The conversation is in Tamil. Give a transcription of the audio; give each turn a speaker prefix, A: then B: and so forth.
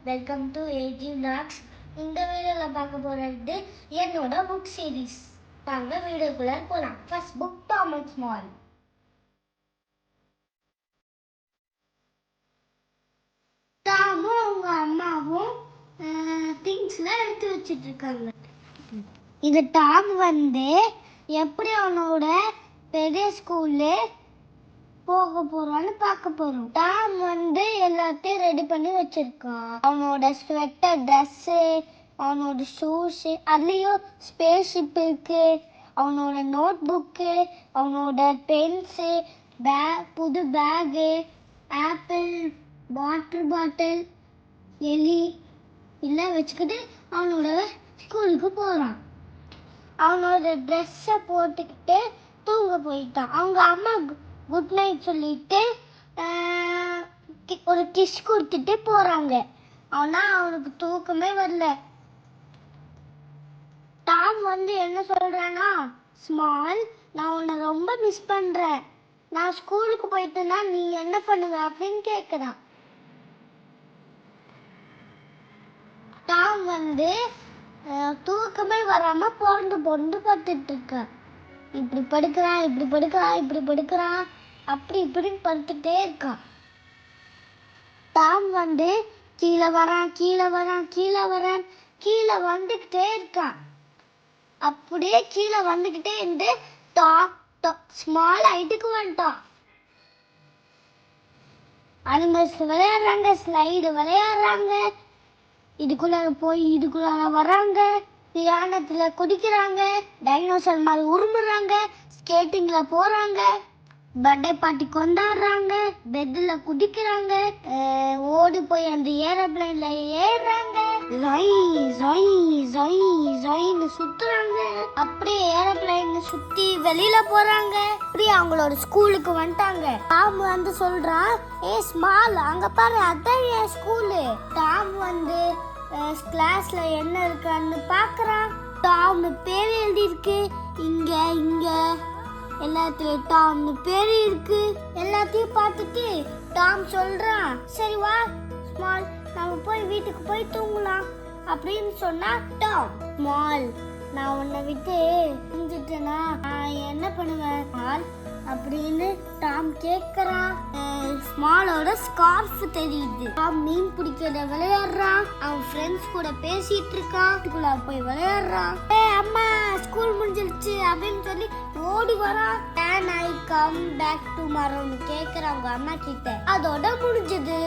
A: Welcome to AG knocks. இந்த வீடியோவில் பார்க்க போகிறது என்னோட புக் சீரீஸ். வாங்க வீடியோக்குள்ளே போகலாம். First book Tom and small. டாமும் அவங்க அம்மாவும் திங்ஸ்லாம் எடுத்து வச்சுட்டு இருக்காங்க. இது டாம் எப்படி அவனோட பெரிய ஸ்கூல்ல போக போறான்னு பார்க்க போறோம். டாம் எல்லாத்தையும் ரெடி பண்ணி வச்சிருக்கான். அவனோட ஸ்வெட்டர், ட்ரெஸ்ஸு, அவனோட ஷூஸு, அதுலேயும் ஸ்பேஸ் ஷிப் இருக்கு, அவனோட நோட் புக்கு, அவனோட பென்ஸு, புது பேகு, ஆப்பிள், வாட்டர் பாட்டில், எலி எல்லாம் வச்சுக்கிட்டு அவனோட ஸ்கூலுக்கு போகிறான். அவனோட ட்ரெஸ்ஸை போட்டுக்கிட்டு தூங்க போயிட்டான். அவங்க அம்மா குட் நைட் சொல்லிட்டு ஒரு கிஸ் கொடுத்துட்டு போகிறாங்க. ஆனால் அவனுக்கு தூக்கமே வரல. டாம் என்ன சொல்கிறான்னா, ஸ்மால், நான் உன்னை ரொம்ப மிஸ் பண்ணுறேன். நான் ஸ்கூலுக்கு போயிட்டேன்னா நீ என்ன பண்ணுவ அப்படின்னு கேட்குறான். டாம் தூக்கமே வராமல் பொறந்து படுத்துட்டு இருக்கான். இப்படி படுக்கிறான், அப்படி இப்படின்னு படுத்துட்டே இருக்கான். டாம் கீழே வரான், கீழே வந்துக்கிட்டே இருக்கான். அப்படியே கீழே வந்துக்கிட்டே இருந்து ஸ்மால் ஹைட்டுக்கு வந்துட்டான். அனிமல்ஸ் விளையாடுறாங்க, ஸ்லைடு விளையாடுறாங்க, இதுக்குள்ள வராங்க, தியானத்துல குடிக்கிறாங்க, டைனோசர் மாதிரி உருமுறாங்க, ஸ்கேட்டிங்ல போறாங்க, பர்த்டே பார்ட்டி கொண்டாடுறாங்க, பெட்ல குதிக்கிறாங்க, ஓடி போய் அந்த ஏரோப்ளைன்ல ஏறுறாங்க, சுத்துறாங்க, அப்படியே ஏரோப்ளைன் சுத்தி வெளியில போறாங்க. அப்படியே அவங்களோட ஸ்கூலுக்கு வந்துட்டாங்க. டாம் சொல்றான், ஏ ஸ்மால், அங்க பாரு, அதான் என் ஸ்கூலு. டாம் கிளாஸ்ல என்ன இருக்கான்னு பாக்குறான். டாம் பேர் எழுதி இருக்கு, இங்க எல்லாத்துலயும் டாம் பேர் இருக்கு. எல்லாத்தையும் பார்த்துட்டு டாம் சொல்றான், சரி வா ஸ்மால், நம்ம போய் வீட்டுக்கு போய் தூங்கலாம் அப்படின்னு சொன்னா டாம், ஸ்மால், நான் உன்னை விட்டு செஞ்சுட்டேனா நான் என்ன பண்ணுவேன் ஸ்மால் அப்படின்னு டாம் கேட்கறான். ஸ்மாலோட ஸ்கார்ஃப் தெரியுது. டாம் மீன் பிடிக்கிறத விளையாடுறான். அவன் ஃப்ரெண்ட்ஸ் கூட பேசிட்டு இருக்கான். போய் விளையாடுறான். அம்மா ஸ்கூல் முடிஞ்சிருச்சு அப்படின்னு சொல்லி ஓடி வரான். கேன் ஐ கம் பேக் டுமாரோன்னு கேட்கறான் அவங்க அம்மா கிட்ட. அதோட முடிஞ்சது.